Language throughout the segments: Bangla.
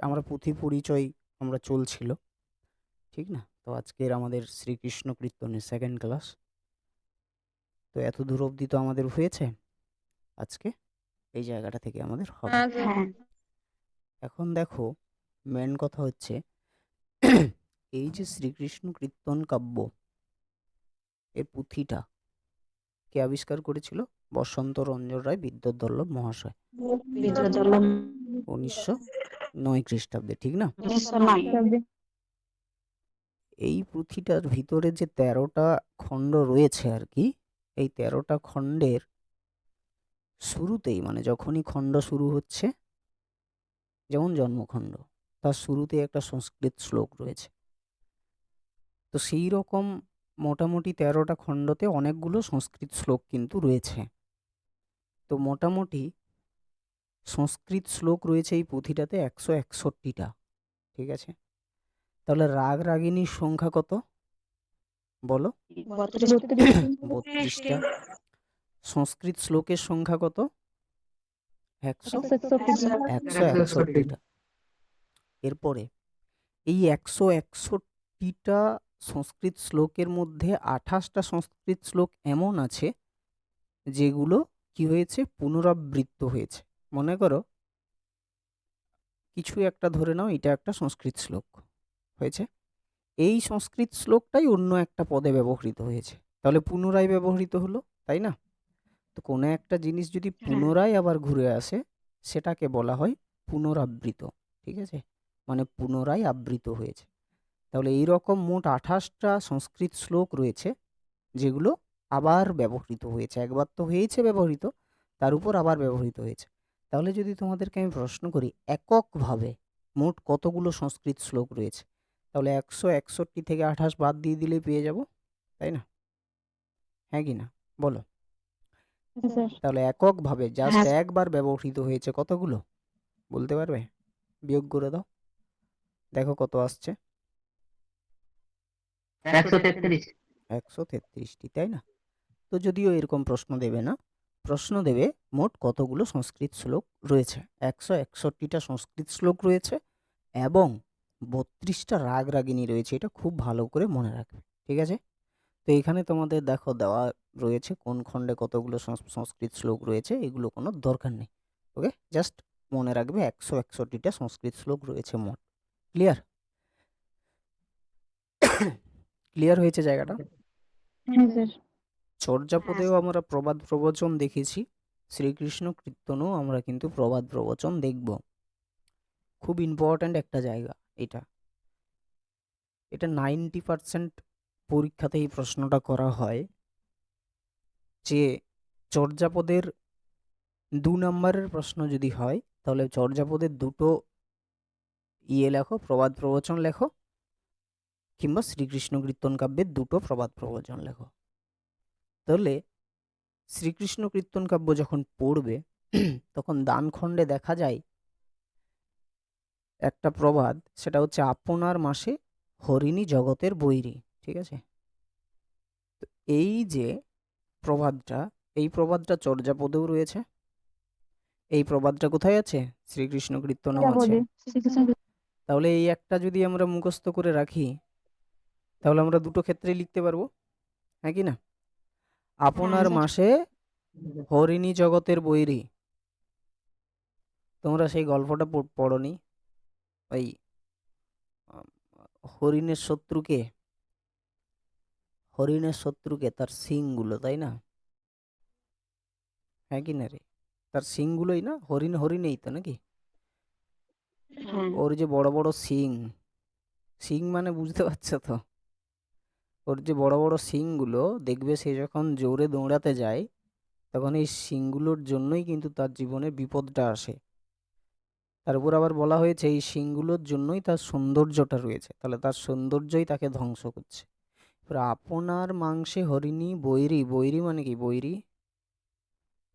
আমরা পুঁথি পরিচয় আমরা চলছিল, ঠিক না? তো আজকের আমাদের শ্রীকৃষ্ণ কীর্তনের সেকেন্ড ক্লাস। তো এত দূর অবধি তো আমাদের হয়েছে, আজকে এই জায়গাটা থেকে আমাদের হবে। হ্যাঁ, এখন দেখো, মেন কথা হচ্ছে এই যে শ্রীকৃষ্ণ কীর্তন কাব্য, এর পুঁথিটা কে আবিষ্কার করেছিল? বসন্ত রঞ্জন রায় বিদ্যাধর মহাশয়, বিদ্যাধর 1909 খ্রিস্টাব্দে, ঠিক না? 1909। এই পুঁথিটার ভিতরে যে 13টা খণ্ড রয়েছে আর কি, এই 13টা খণ্ডের শুরুতেই, মানে যখনই খণ্ড শুরু হচ্ছে, যেমন জন্মখণ্ড, তার শুরুতে একটা সংস্কৃত শ্লোক রয়েছে। তো সেই রকম মোটামুটি 13টা খণ্ডতে অনেকগুলো সংস্কৃত শ্লোক কিন্তু রয়েছে। তো মোটামুটি সংস্কৃত শ্লোক রয়েছে এই পুঁথিটাতে 161টা, ঠিক আছে? তাহলে রাগ রাগিনীর সংখ্যা কত বলো? 32টা। সংস্কৃত শ্লোকের সংখ্যা কত? 161টা। এরপরে এই 161টা সংস্কৃত শ্লোকের মধ্যে 28টা সংস্কৃত শ্লোক এমন আছে যেগুলো কি হয়েছে? পুনরাবৃত্ত হয়েছে। মনে করো কিছু একটা ধরে নাও, এটা একটা সংস্কৃত শ্লোক হয়েছে, এই সংস্কৃত শ্লোকটাই অন্য একটা পদে ব্যবহৃত হয়েছে, তাহলে পুনরায় ব্যবহৃত হলো, তাই না? তো কোনো একটা জিনিস যদি পুনরায় আবার ঘুরে আসে, সেটাকে বলা হয় পুনরাবৃত, ঠিক আছে? মানে পুনরায় আবৃত হয়েছে। তাহলে এই রকম মোট 28টা সংস্কৃত শ্লোক রয়েছে যেগুলো আবার ব্যবহৃত হয়েছে। একবার তো হয়েছে ব্যবহৃত, তার উপর আবার ব্যবহৃত হয়েছে। তাহলে যদি তোমাদেরকে আমি প্রশ্ন করি এককভাবে মোট কতগুলো সংস্কৃত শ্লোক রয়েছে, তাহলে 161 থেকে 28 বাদ দিয়ে দিলেই পেয়ে যাব, তাই না? হ্যাঁ কি না বলো? তাহলে এককভাবে জাস্ট একবার ব্যবহৃত হয়েছে কতগুলো বলতে পারবে? বিয়োগ করে দাও, দেখো কত আসছে। 133টি, তাই না? তো যদিও এরকম প্রশ্ন দেবে না, প্রশ্ন দেবে মোট কতগুলো সংস্কৃত শ্লোক রয়েছে। 161টা সংস্কৃত শ্লোক রয়েছে এবং 32টা রাগ রাগিনী রয়েছে, এটা খুব ভালো করে মনে রাখবে, ঠিক আছে? তো এখানে তোমাদের দেখো দেওয়া রয়েছে কোন খণ্ডে কতগুলো সংস্কৃত শ্লোক রয়েছে, এগুলো কোনো দরকার নেই। ওকে, জাস্ট মনে রাখবে 161টা সংস্কৃত শ্লোক রয়েছে মোট। ক্লিয়ার? ক্লিয়ার হয়েছে জায়গাটা? চর্যাপদেও আমরা প্রবাদ প্রবচন দেখেছি, শ্রীকৃষ্ণ কীর্তনও আমরা কিন্তু প্রবাদ প্রবচন দেখব। খুব ইম্পর্ট্যান্ট একটা জায়গা এটা। এটা 90% পরীক্ষাতে এই প্রশ্নটা করা হয় যে চর্যাপদের 2 নম্বরের প্রশ্ন যদি হয়, তাহলে চর্যাপদের দুটো লেখো, প্রবাদ প্রবচন লেখো, কিংবা শ্রীকৃষ্ণ কীর্তন কাব্যের দুটো প্রবাদ প্রবচন লেখো। তাহলে শ্রীকৃষ্ণ কীর্তন কাব্য যখন পড়বে তখন দানখণ্ডে দেখা যায় একটা প্রবাদ, সেটা হচ্ছে আপনার মাসে হরিণী জগতের বৈরী, ঠিক আছে? তো এই যে প্রবাদটা, এই প্রবাদটা চর্যাপদেও রয়েছে। এই প্রবাদটা কোথায় আছে? শ্রীকৃষ্ণ কীর্তনেও আছে। তাহলে এই একটা যদি আমরা মুখস্থ করে রাখি, তাহলে আমরা দুটো ক্ষেত্রে লিখতে পারবো, হ্যাঁ কি না? আপনার মাসে হরিণী জগতের বৈরী। তোমরা সেই গল্পটা পড়নি? ওই হরিণের শত্রুকে, হরিণের শত্রুকে তার শিংগুলো, তাই না? হ্যাঁ কি না রে? তার শিংগুলোই না, হরিণ হরিণেই তো নাকি? ওর যে বড় বড় শিং, শিং মানে বুঝতে পারছো তো? ওর যে বড় বড় শিংগুলো, দেখবে সে যখন জোরে দৌড়াতে যায়, তখন এই শিংগুলোর জন্যই কিন্তু তার জীবনে বিপদটা আসে। তার উপর আবার বলা হয়েছে এই শিংগুলোর জন্যই তার সৌন্দর্যটা রয়েছে, তাহলে তার সৌন্দর্যই তাকে ধ্বংস করছে। এবার আপনার মাংসে হরিণী বৈরী, বৈরী মানে কি? বৈরী,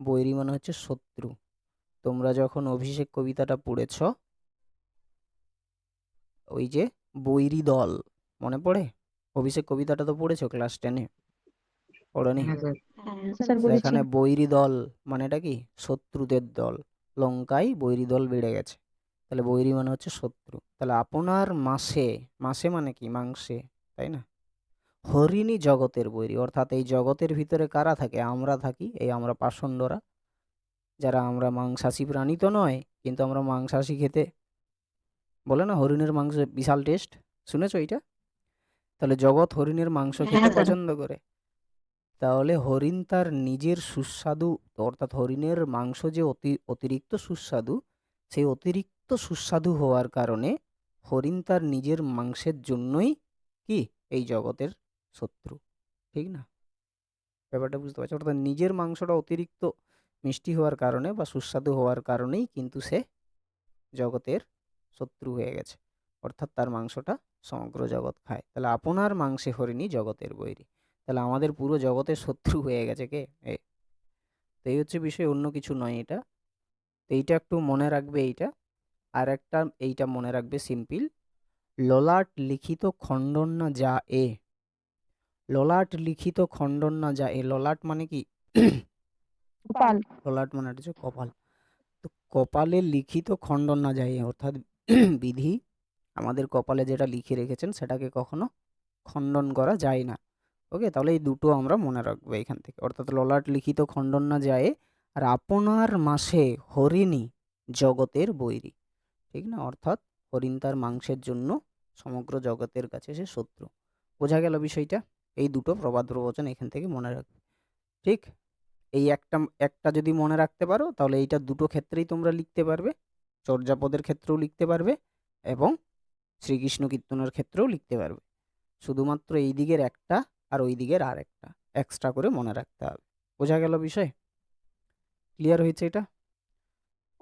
বৈরী মানে হচ্ছে শত্রু। তোমরা যখন অভিষেক কবিতাটা পড়েছ, ওই যে বৈরী দল, মনে পড়ে? অভিষেক কবিতাটা তো পড়েছো ক্লাস 10-এ, পড়নি? তো এখানে বৈরী দল মানেটা কি? শত্রুদের দল। লঙ্কায় বৈরী দল বেড়ে গেছে, তাহলে বৈরী মানে হচ্ছে শত্রু। তাহলে আপনার মাসে, মাসে মানে কি মাংসে, তাই না? হরিণী জগতের বৈরী, অর্থাৎ এই জগতের ভিতরে কারা থাকে? আমরা থাকি, এই আমরা পাষণ্ডরা, যারা আমরা মাংসাশী প্রাণী তো নয়, কিন্তু আমরা মাংসাশী খেতে, বলে না হরিণের মাংস বিশাল টেস্ট, শুনেছো এইটা? তাহলে জগৎ হরিণের মাংস খেতে হ্যাঁ স্যার। পছন্দ করে। তাহলে হরিণ তার নিজের সুস্বাদু, অর্থাৎ হরিণের মাংস যে অতিরিক্ত সুস্বাদু, সেই অতিরিক্ত সুস্বাদু হওয়ার কারণে হরিণ তার নিজের মাংসের জন্যই কি এই জগতের শত্রু, ঠিক না? ব্যাপারটা বুঝতে পারছো? অর্থাৎ নিজের মাংসটা অতিরিক্ত মিষ্টি হওয়ার কারণে বা সুস্বাদু হওয়ার কারণেই কিন্তু সে জগতের শত্রু হয়ে গেছে, অর্থাৎ তার মাংসটা সমগ্র জগৎ খায়। তাহলে আপনার মাংসে হরিণী জগতের বৈরী। তাহলে আমাদের পুরো জগতের শত্রু হয়ে গেছে কে? এ। তো এই হচ্ছে বিষয়, অন্য কিছু নয় এটা। তো এইটা একটু মনে রাখবে এইটা। আর একটা এইটা মনে রাখবে সিম্পল, ললাট লিখিত খণ্ডন না যা এ। ললাট লিখিত খণ্ডন না যা এ, ললাট মানে কি? গোপাল। ললাট মানে হচ্ছে কপাল। তো কপালে লিখিত খণ্ডন না যায়, অর্থাৎ বিধি আমাদের কপালে যেটা লিখে রেখেছেন সেটাকে কখনো খণ্ডন করা যায় না। ওকে, তাহলে এই দুটো আমরা মনে রাখবো এখান থেকে, অর্থাৎ ললাট লিখিত খণ্ডন না যায়, আর আপনার মাসে হরিণী জগতের বৈরী, ঠিক না? অর্থাৎ হরিণ তার মাংসের জন্য সমগ্র জগতের কাছে সে শত্রু। বোঝা গেল বিষয়টা? এই দুটো প্রবাদ প্রবচন এখান থেকে মনে রাখবে, ঠিক? এই একটা একটা যদি মনে রাখতে পারো তাহলে এইটা দুটো ক্ষেত্রেই তোমরা লিখতে পারবে, চর্যাপদের ক্ষেত্রেও লিখতে পারবে এবং শ্রীকৃষ্ণ কীর্তনের ক্ষেত্রেও লিখতে পারবে। শুধুমাত্র এই দিকের একটা আর ওই দিকের আর একটা এক্সট্রা করে মনে রাখতে হবে। বোঝা গেল বিষয়? ক্লিয়ার হয়েছে এটা?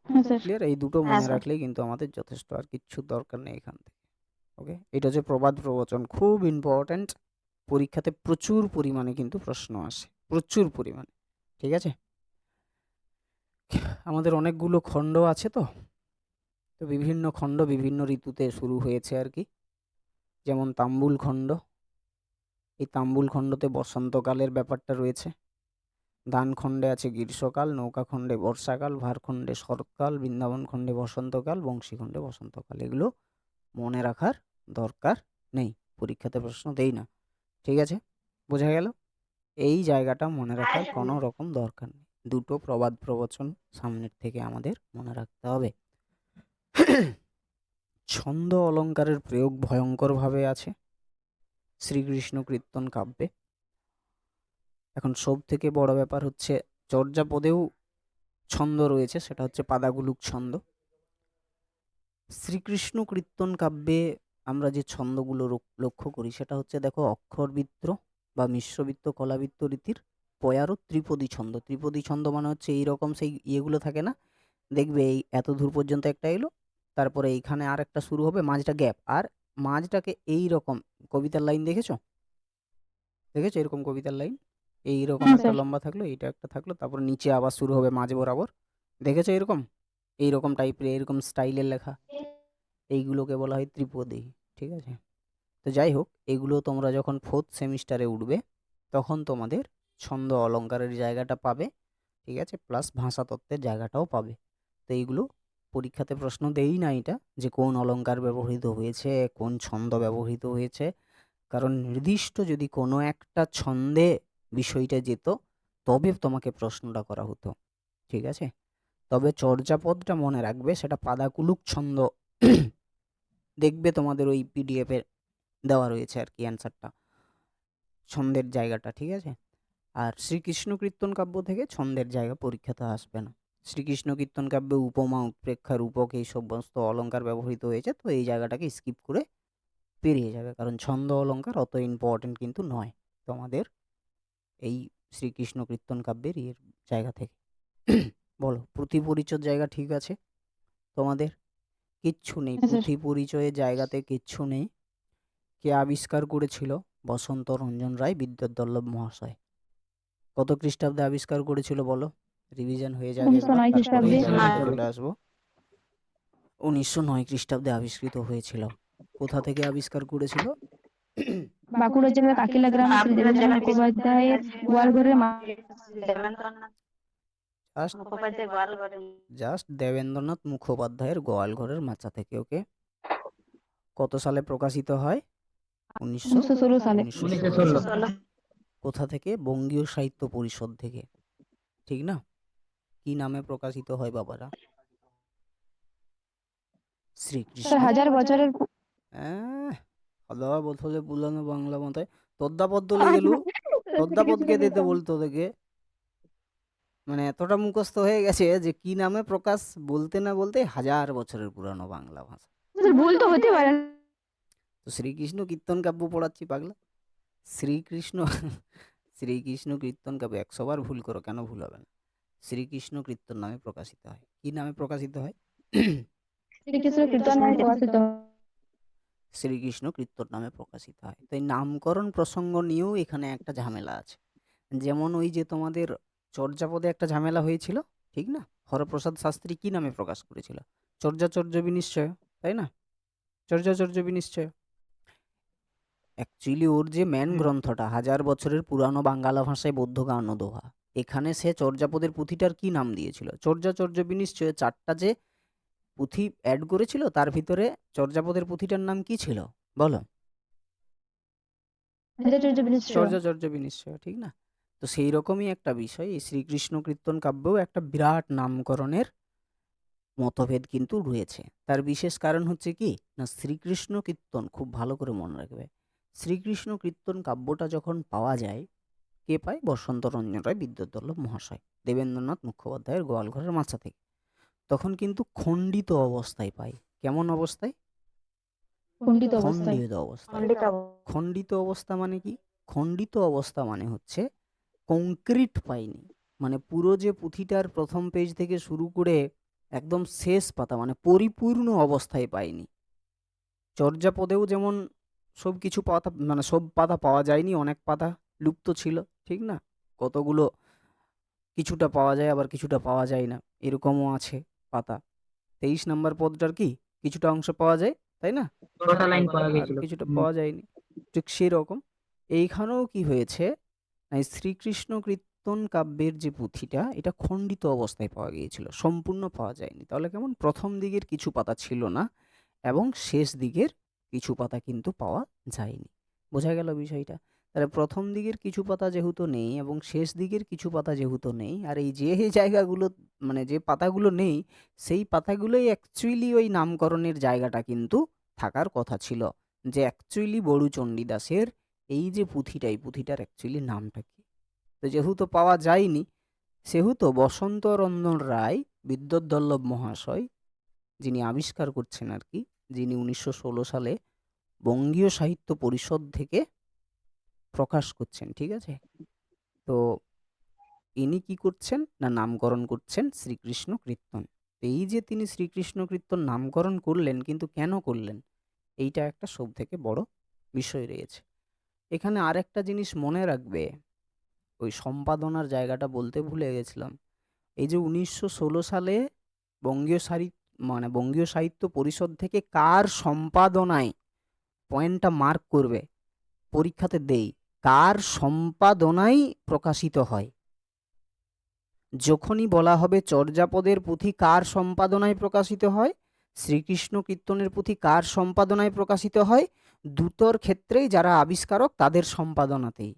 হ্যাঁ স্যার। ক্লিয়ার? এই দুটো মনে রাখলেই কিন্তু আমাদের যথেষ্ট, আর কিচ্ছু দরকার নেই এখান থেকে। ওকে, এটা হচ্ছে প্রবাদ প্রবচন, খুব ইম্পর্ট্যান্ট। পরীক্ষাতে প্রচুর পরিমাণে কিন্তু প্রশ্ন আসে, প্রচুর পরিমাণে, ঠিক আছে? আমাদের অনেকগুলো খণ্ড আছে, তো তো বিভিন্ন খণ্ড বিভিন্ন ঋতুতে শুরু হয়েছে আর কি। যেমন তাম্বুল খণ্ড, এই তাম্বুল খণ্ডতে বসন্তকালের ব্যাপারটা রয়েছে। দান খণ্ডে আছে গ্রীষ্মকাল, নৌকা খণ্ডে বর্ষাকাল, ভারখণ্ডে শরৎকাল, বৃন্দাবন খণ্ডে বসন্তকাল, বংশী খণ্ডে বসন্তকাল। এগুলো মনে রাখার দরকার নেই, পরীক্ষাতে প্রশ্ন দেই না, ঠিক আছে? বোঝা গেল? এই জায়গাটা মনে রাখার কোনো রকম দরকার নেই। দুটো প্রবাদ প্রবচন সামনের থেকে আমাদের মনে রাখতে হবে। ছন্দ অলঙ্কারের প্রয়োগ ভয়ঙ্করভাবে আছে শ্রীকৃষ্ণ কীর্তন কাব্যে। এখন সব থেকে বড় ব্যাপার হচ্ছে চর্যাপদেও ছন্দ রয়েছে, সেটা হচ্ছে পাদাগুলুক ছন্দ। শ্রীকৃষ্ণ কীর্তন কাব্যে আমরা যে ছন্দগুলো লক্ষ্য করি সেটা হচ্ছে, দেখো, অক্ষরবৃত্ত বা মিশ্রবৃত্ত কলাবৃত্ত রীতির পয়ারও ত্রিপদী ছন্দ। ত্রিপদী ছন্দ মানে হচ্ছে এইরকম সেই ইয়েগুলো থাকে না, দেখবে এই এত দূর পর্যন্ত একটা এলো, তারপরে এইখানে আর একটা শুরু হবে, মাঝটা গ্যাপ, আর মাঝটাকে এই রকম কবিতার লাইন দেখেছো? দেখেছো এরকম কবিতার লাইন? এইরকম হ্যাঁ একটা স্যার। লম্বা থাকলো, এইটা একটা থাকলো, তারপর নিচে আবার শুরু হবে মাঝ বরাবর। দেখেছো এরকম? এইরকম টাইপের এরকম স্টাইলের লেখা, এইগুলোকে বলা হয় ত্রিপদী, ঠিক আছে? তো যাই হোক, এগুলো তোমরা যখন 4th সেমিস্টারে উঠবে তখন তোমাদের ছন্দ অলঙ্কারের জায়গাটা পাবে, ঠিক আছে? প্লাস ভাষাতত্ত্বের জায়গাটাও পাবে। তো এইগুলো পরীক্ষাতে প্রশ্ন দেই না এটা, যে কোন অলঙ্কার ব্যবহৃত হয়েছে, কোন ছন্দ ব্যবহৃত হয়েছে, কারণ নির্দিষ্ট যদি কোনো একটা ছন্দে বিষয়টা যেত তবে তোমাকে প্রশ্নটা করা হতো, ঠিক আছে? তবে চর্যাপদটা মনে রাখবে, সেটা পাদাকুলুক ছন্দ। দেখবে তোমাদের ওই পিডিএফে দেওয়া রয়েছে আর কি অ্যান্সারটা, ছন্দের জায়গাটা, ঠিক আছে? আর শ্রীকৃষ্ণ কীর্তন কাব্য থেকে ছন্দের জায়গা পরীক্ষাতে আসবে না। শ্রীকৃষ্ণ কীর্তন কাব্যে উপমা, উৎপ্রেক্ষা, রূপক এই সমস্ত অলঙ্কার ব্যবহৃত হয়েছে, তো এই জায়গাটাকে স্কিপ করে পেরিয়ে যাবে, কারণ ছন্দ অলঙ্কার অত ইম্পর্টেন্ট কিন্তু নয় তোমাদের এই শ্রীকৃষ্ণ কীর্তন কাব্যের ইয়ের জায়গা থেকে। বলো, পুঁথি পরিচয়ের জায়গা ঠিক আছে তোমাদের? কিচ্ছু নেই, হ্যাঁ স্যার। পুঁথি পরিচয়ের জায়গাতে কিচ্ছু নেই। কে আবিষ্কার করেছিল? বসন্ত রঞ্জন রায় বিদ্যাধর মহাশয়। কত খ্রিস্টাব্দে আবিষ্কার করেছিল বলো? রিভিশন হয়ে যাক 1909 একবার, তারপরে এই খ্রিস্টাব্দে। জায়গাটায় চলে আসবো। 1909 খ্রিস্টাব্দে আবিষ্কৃত হয়েছিল। কোথা থেকে আবিষ্কার করেছিল? বাঁকুড়া জেলার কাকিলা গ্রামে শ্রী দেবেন্দ্রনাথ মুখোপাধ্যায়ের গোয়ালঘরের জাস্ট মুখোপাধ্যায় গোয়ালঘরে। জাস্ট দেবেন্দ্রনাথ মুখোপাধ্যায়ের গোয়ালঘরের মাচা থেকে। ওকে, কত সালে প্রকাশিত হয়? 1916 সালে। 1916 সালে। 16 কোথা থেকে? বঙ্গীয় সাহিত্য পরিষদ থেকে, ঠিক না? কি নামে প্রকাশিত হয় বাবারা? শ্রীকৃষ্ণ। স্যার 1000 বছরের হ্যাঁ, বলতে পুরানো বাংলা মতে তদ্দাপদ্য লিখে গেলু। তদ্দাপদকে দিতে বলতো তোকে, মানে এতটা মুখস্থ হয়ে গেছে যে কি নামে প্রকাশ বলতে না বলতে 1000 বছরের পুরানো বাংলা ভাষা। স্যার ভুল তো হতে পারে না। তো শ্রীকৃষ্ণ কীর্তন কাব্য পড়াচ্ছি পাগলা। শ্রীকৃষ্ণ শ্রীকৃষ্ণ কীর্তন কাব্য 100 বার ভুল করো, কেন ভুল হবে না? শ্রীকৃষ্ণ কীর্তন নামে প্রকাশিত হয়। কি নামে প্রকাশিত হয়? শ্রীকৃষ্ণ কীর্তন নামে প্রকাশিত। শ্রীকৃষ্ণ কীর্তন নামে প্রকাশিত হয়। তো এই নামকরণ প্রসঙ্গ নিয়েও এখানে একটা ঝামেলা আছে। যেমন ওই যে তোমাদের চর্যাপদে একটা ঝামেলা হয়েছিল, ঠিক না? হরপ্রসাদ শাস্ত্রী কি নামে প্রকাশ করেছিল? চর্যাচর্য বিনিশ্চয়, তাই না? চর্যাচর্য বিনিশ্চয়। অ্যাকচুয়ালি ওর যে মেন গ্রন্থটা 1000 বছরের পুরানো বাঙ্গালা ভাষায় বৌদ্ধ গান ও দোহা, এখানে সে চর্যাপদের পুঁথিটার কি নাম দিয়েছিল? চর্যাচর্য বিনিশ্চয়। 4টা যে পুঁথি অ্যাড করেছিল তার ভিতরে চর্যাপদের পুঁথিটার নাম কি ছিল বলো? চর্যাচর্য বিনিশ্চয়, ঠিক না? তো সেই রকমই একটা বিষয় এই শ্রীকৃষ্ণ কীর্তন কাব্যেও একটা বিরাট নামকরণের মতভেদ কিন্তু রয়েছে। তার বিশেষ কারণ হচ্ছে কি না, শ্রীকৃষ্ণ কীর্তন খুব ভালো করে মনে রাখবে, শ্রীকৃষ্ণ কীর্তন কাব্যটা যখন পাওয়া যায়, কে পায়? বসন্ত রঞ্জন রায় বিদ্যাধরবল্লভ মহাশয় দেবেন্দ্রনাথ মুখোপাধ্যায়ের গোয়ালঘরের মাচা থেকে। তখন কিন্তু খণ্ডিত অবস্থায় পায়। কেমন অবস্থায়? খণ্ডিত অবস্থায়। খণ্ডিত অবস্থায়। খণ্ডিত খণ্ডিত অবস্থা মানে কি? খণ্ডিত অবস্থা মানে হচ্ছে কংক্রিট পাইনি, মানে পুরো যে পুঁথিটার প্রথম পেজ থেকে শুরু করে একদম শেষ পাতা মানে পরিপূর্ণ অবস্থায় পাইনি। চর্যাপদেও যেমন সব কিছু পাতা মানে সব পাতা পাওয়া যায়নি, অনেক পাতা লুপ্ত ছিল, ঠিক না? কতগুলো কিছুটা পাওয়া যায় আবার কিছুটা পাওয়া যায় না, এরকমও আছে পাতা। 23 নম্বর পদটার কি কিছুটা অংশ পাওয়া যায়, তাই না? আর কিছুটা পাওয়া যায়নি। ঠিক সেরকম এইখানেও কি হয়েছে, এই শ্রীকৃষ্ণ কীর্তন কাব্যের যে পুঁথিটা, এটা খণ্ডিত অবস্থায় পাওয়া গিয়েছিল, সম্পূর্ণ পাওয়া যায়নি। তাহলে কেমন? প্রথম দিকের কিছু পাতা ছিল না এবং শেষ দিকের কিছু পাতা কিন্তু পাওয়া যায়নি। বোঝা গেল বিষয়টা? তাহলে প্রথম দিকের কিছু পাতা যেহেতু নেই এবং শেষ দিকের কিছু পাতা যেহেতু নেই, আর এই যে জায়গাগুলো মানে যে পাতাগুলো নেই, সেই পাতাগুলোই অ্যাকচুয়ালি ওই নামকরণের জায়গাটা কিন্তু থাকার কথা ছিল, যে অ্যাকচুয়ালি বড়ু চণ্ডীদাসের এই যে পুঁথিটা, এই পুঁথিটার অ্যাকচুয়ালি নামটা কি। তো যেহেতু পাওয়া যায়নি, সেহেতু বসন্ত রঞ্জন রায় বিদ্যাধরবল্লভ মহাশয় যিনি আবিষ্কার করছেন আর কি, যিনি 1916 সালে বঙ্গীয় সাহিত্য পরিষদ থেকে প্রকাশ করছেন, ঠিক আছে? তো ইনি কি করছেন না, নামকরণ করছেন শ্রীকৃষ্ণ কীর্তন। এই যে তিনি শ্রীকৃষ্ণ কীর্তন নামকরণ করলেন, কিন্তু কেন করলেন, এইটা একটা সব থেকে বড় বিষয় রয়েছে। এখানে আরেকটা জিনিস মনে রাখবে, ওই সম্পাদনার জায়গাটা বলতে ভুলে গেছিলাম। এই যে 1916 সালে বঙ্গীয় সাহিত্য পরিষদ থেকে কার সম্পাদনায়, পয়েন্টটা মার্ক করবে, পরীক্ষাতে দেই, কার সম্পাদনায় প্রকাশিত হয়। যখনই বলা হবে চর্যাপদের পুঁথি কার সম্পাদনায় প্রকাশিত হয়, শ্রীকৃষ্ণ কীর্তনের পুঁথি কার সম্পাদনায় প্রকাশিত হয়, দুটোর ক্ষেত্রেই যারা আবিষ্কারক তাদের সম্পাদনাতেই,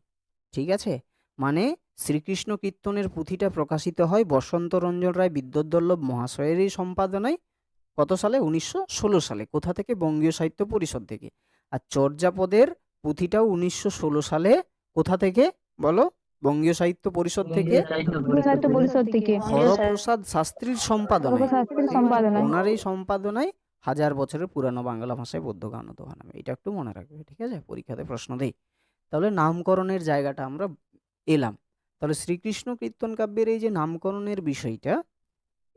ঠিক আছে? মানে শ্রীকৃষ্ণ কীর্তনের পুঁথিটা প্রকাশিত হয় বসন্ত রঞ্জন রায় বিদ্যাধরবল্লভ মহাশয়েরই সম্পাদনায়। কত সালে? 1916 সালে। কোথা থেকে? বঙ্গীয় সাহিত্য পরিষদ থেকে। আর চর্যাপদের পুঁথিটাও 1916 সালে। কোথা থেকে বলো? বঙ্গীয় সাহিত্য পরিষদ থেকে। সাহিত্য পরিষদ থেকে। হরপ্রসাদ শাস্ত্রীর সম্পাদনায়, শাস্ত্রীর সম্পাদনায়। ওনার এই সম্পাদনায় 1000 বছরের পুরানো বাংলা ভাষায় বৌদ্ধ গান ও দোহা নামে। এটা একটু মনে রাখবে, ঠিক আছে? পরীক্ষাতে প্রশ্ন দেই। তাহলে নামকরণের জায়গাটা আমরা এলাম। তাহলে শ্রীকৃষ্ণ কীর্তন কাব্যের এই যে নামকরণের বিষয়টা,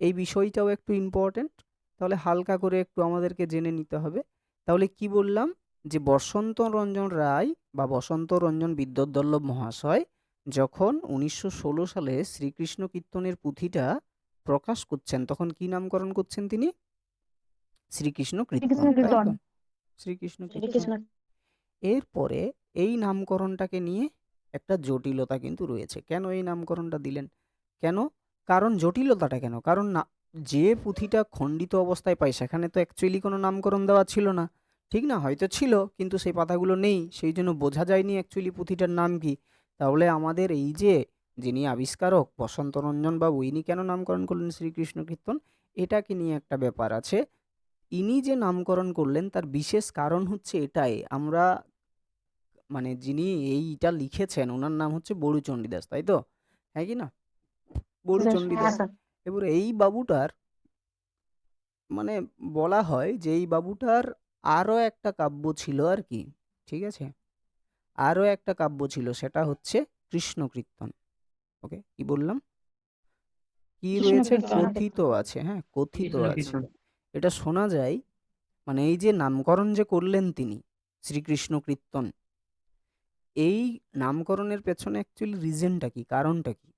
এই বিষয়টাও একটু ইম্পর্টেন্ট। তাহলে হালকা করে একটু আমাদেরকে জেনে নিতে হবে। তাহলে কি বললাম, যে বসন্ত রঞ্জন রায় বা বসন্ত রঞ্জন বিদ্যাধরবল্লভ মহাশয় যখন 1916 সালে শ্রীকৃষ্ণ কীর্তনের পুঁথিটা প্রকাশ করছেন, তখন কি নামকরণ করছেন তিনি? শ্রীকৃষ্ণ কীর্তন, তাই তো? শ্রীকৃষ্ণ কীর্তন। এরপরে এই নামকরণটাকে নিয়ে একটা জটিলতা কিন্তু রয়েছে। কেন এই নামকরণটা দিলেন? কেন? কারণ জটিলতাটা কেন? কারণ না, যে পুঁথিটা খণ্ডিত অবস্থায় পাই সেখানে তো অ্যাকচুয়ালি কোনো নামকরণ দেওয়া ছিল না, ঠিক না? হয়তো ছিল কিন্তু সেই পাতাগুলো নেই, সেই জন্য বোঝা যায়নি অ্যাকচুয়ালি পুঁথিটার নাম কি। তাহলে আমাদের এই যে যিনি আবিষ্কারক বসন্তরঞ্জন বাবু, ইনি কেন নামকরণ করলেন শ্রীকৃষ্ণ কীর্তন? এটাকে নিয়ে একটা ব্যাপার আছে। ইনি যে নামকরণ করলেন তার বিশেষ কারণ হচ্ছে এটাই, আমরা মানে যিনি এইটা লিখেছেন ওনার নাম হচ্ছে বড়ু চণ্ডীদাস, তাই তো? হ্যাঁ কি না? বড়ু স্যার চণ্ডীদাস। এবার এই বাবুটার মানে বলা হয় যে এই বাবুটার আরো একটা কাব্য ছিল আর কি, ঠিক আছে? আরো একটা কাব্য ছিল, সেটা হচ্ছে কৃষ্ণ কীর্তন। ওকে, কি বললাম? কি কৃষ্ণ রয়েছে? কীর্তন কথিত আছে, হ্যাঁ কথিত আছে। এটা শোনা যায়, মানে এই যে নামকরণ যে করলেন তিনি শ্রীকৃষ্ণ কীর্তন, এই নামকরণের পেছনে অ্যাকচুয়ালি রিজনটা কি, কারণটা কি?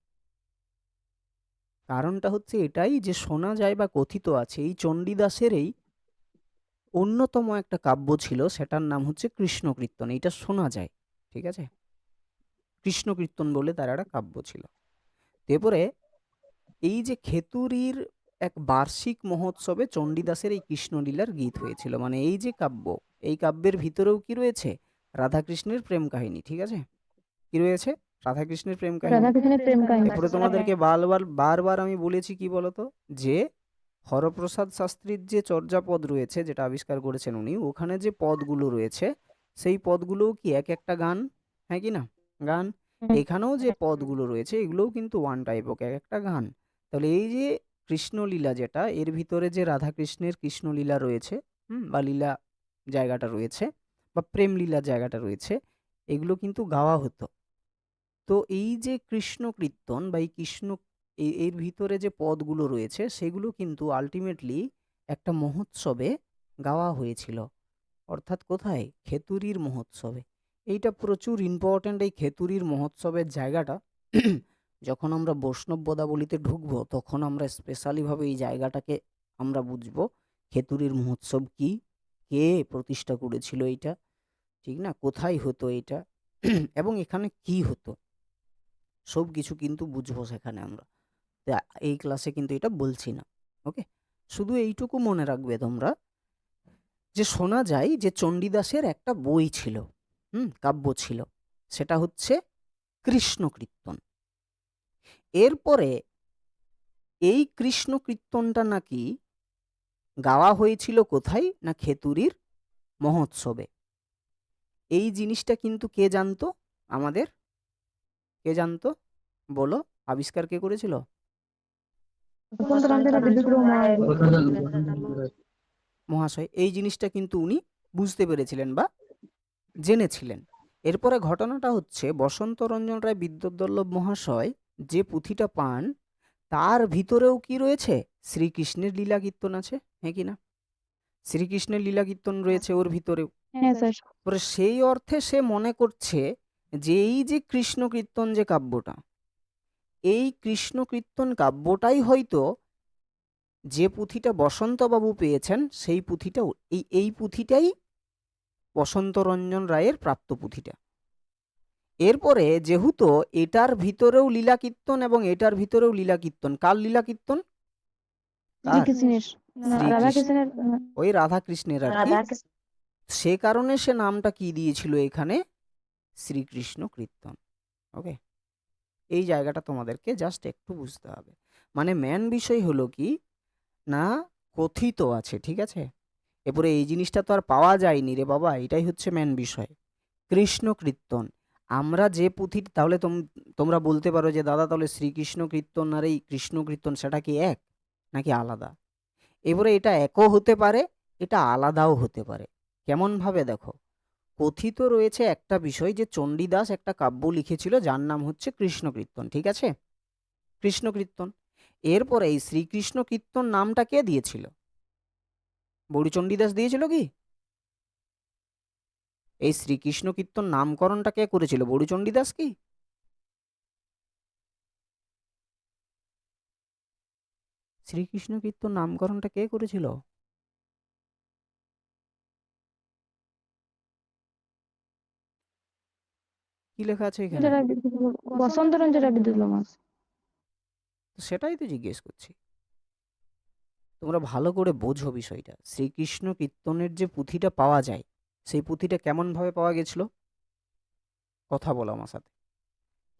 কারণটা হচ্ছে এটাই যে শোনা যায় বা কথিত আছে এই চণ্ডীদাসেরই অন্যতম একটা কাব্য ছিল, সেটার নাম হচ্ছে কৃষ্ণ কীর্তন। এইটা শোনা যায়, ঠিক আছে? কৃষ্ণ কীর্তন বলে তার একটা কাব্য ছিল। এরপরে এই যে খেতুরির এক বার্ষিক মহোৎসবে চণ্ডীদাসের এই কৃষ্ণলীলার গীত হয়েছিল, মানে এই যে কাব্য, এই কাব্যের ভিতরেও কি রয়েছে? রাধাকৃষ্ণের প্রেম কাহিনী, ঠিক আছে? কি রয়েছে? রাধাকৃষ্ণের প্রেম কাহিনী। রাধাকৃষ্ণের প্রেম কাহিনী এরপরে তোমাদেরকে বারবার বারবার আমি বলেছি কি বলতো, যে হরপ্রসাদ শাস্ত্রীর যে চর্যাপদ রয়েছে যেটা আবিষ্কার করেছেন উনি, ওখানে যে পদগুলো রয়েছে সেই পদগুলোও কি এক একটা গান, হ্যাঁ কি না? গান। এখানেও যে পদগুলো রয়েছে এগুলোও কিন্তু ওয়ান টাইপ, ওকে এক একটা গান। তাহলে এই যে কৃষ্ণলীলা যেটা, এর ভিতরে যে রাধাকৃষ্ণের কৃষ্ণলীলা রয়েছে, বা লীলা জায়গাটা রয়েছে, বা প্রেম লীলার জায়গাটা রয়েছে, এগুলো কিন্তু গাওয়া হতো। তো এই যে কৃষ্ণ কীর্তন বা এই কৃষ্ণ, এর ভিতরে যে পদগুলো রয়েছে সেগুলো কিন্তু আলটিমেটলি একটা মহোৎসবে গাওয়া হয়েছিল। অর্থাৎ কোথায়? খেতুরির মহোৎসবে। এইটা প্রচুর ইম্পর্ট্যান্ট, এই খেতুরির মহোৎসবের জায়গাটা। যখন আমরা বৈষ্ণব পদাবলিতে ঢুকবো তখন আমরা স্পেশালিভাবে এই জায়গাটাকে আমরা বুঝবো, খেতুরির মহোৎসব কি, কে প্রতিষ্ঠা করেছিল এইটা, ঠিক না? কোথায় হতো এটা এবং এখানে কি হতো, সব কিছু কিন্তু বুঝবো সেখানে আমরা। তা এই ক্লাসে কিন্তু এটা বলছি না, ওকে? শুধু এইটুকু মনে রাখবে তোমরা, যে শোনা যায় যে চণ্ডীদাসের একটা বই ছিল, কাব্য ছিল, সেটা হচ্ছে কৃষ্ণ কীর্তন। এরপরে এই কৃষ্ণ কীর্তনটা নাকি গাওয়া হয়েছিল কোথায়? না খেতুরির মহোৎসবে। এই জিনিসটা কিন্তু কে জানতো আমাদের? কে জানতো বলো? আবিষ্কার কে করেছিল? বসন্তরঞ্জন বিদ্যুৎ মহাশয়। এই জিনিসটা কিন্তু উনি বুঝতে পেরেছিলেন বা জেনেছিলেন। এরপরে ঘটনাটা হচ্ছে বসন্তরঞ্জন রায় বিদ্যুৎবল্লভ মহাশয় যে পুঁথিটা পান তার ভিতরেও কি রয়েছে? শ্রীকৃষ্ণের লীলা কীর্তন আছে, হ্যাঁ কি না? শ্রীকৃষ্ণের লীলা কীর্তন রয়েছে ওর ভিতরেও। হ্যাঁ স্যার পরে সেই অর্থে সে মনে করছে যে এই যে কৃষ্ণ কীর্তন যে কাব্যটা, এই কৃষ্ণ কীর্তন কাব্যটাই হয়তো যে পুঁথিটা বসন্তবাবু পেয়েছেন সেই পুঁথিটা, এই পুঁথিটাই বসন্তরঞ্জন রায়ের প্রাপ্ত পুঁথিটা। এরপরে যেহেতু এটার ভিতরেও লীলা কীর্তন এবং এটার ভিতরেও লীলা কীর্তন, কার লীলা কীর্তন? কার? শ্রীকৃষ্ণের শ্রীকৃষ্ণ, রাধাকৃষ্ণের ওই রাধাকৃষ্ণের আর কি। সে কারণে সে নামটা কি দিয়েছিল এখানে? শ্রীকৃষ্ণ কীর্তন। ওকে, এই জায়গাটা তোমাদেরকে জাস্ট একটু বুঝতে হবে। মানে মেন বিষয় হলো কি না, কথিত আছে, ঠিক আছে? এরপরে এই জিনিসটা তো আর পাওয়া যায়নি রে বাবা, এটাই হচ্ছে মেন বিষয়। কৃষ্ণ কীর্তন আমরা যে পুঁথি, তাহলে তোমরা বলতে পারো যে দাদা তাহলে শ্রীকৃষ্ণ কীর্তন আর এই কৃষ্ণ কীর্তন সেটা কি এক নাকি আলাদা? এবারে এটা একও হতে পারে, এটা আলাদাও হতে পারে। কেমন ভাবে? দেখো, কথিত রয়েছে একটা বিষয় যে চণ্ডীদাস একটা কাব্য লিখেছিল যার নাম হচ্ছে কৃষ্ণ কীর্তন, ঠিক আছে? কৃষ্ণ কীর্তন। এরপরে এই শ্রীকৃষ্ণ কীর্তন নামটা কে দিয়েছিল? বড়ি চণ্ডীদাস দিয়েছিল কি? এই শ্রীকৃষ্ণ কীর্তন নামকরণটা কে করেছিল? বড়ি চণ্ডীদাস কি? শ্রীকৃষ্ণ কীর্তন নামকরণটা কে করেছিল? কি লেখা আছে এখানে? বসন্তরঞ্জন বিদ্যুৎ তো সেটাই তো জিজ্ঞেস করছি, তোমরা ভালো করে বোঝো বিষয়টা। শ্রীকৃষ্ণ কীর্তনের যে পুঁথিটা পাওয়া যায়, সেই পুঁথিটা কেমন ভাবে পাওয়া গেছিল? কথা বলো আমার সাথে।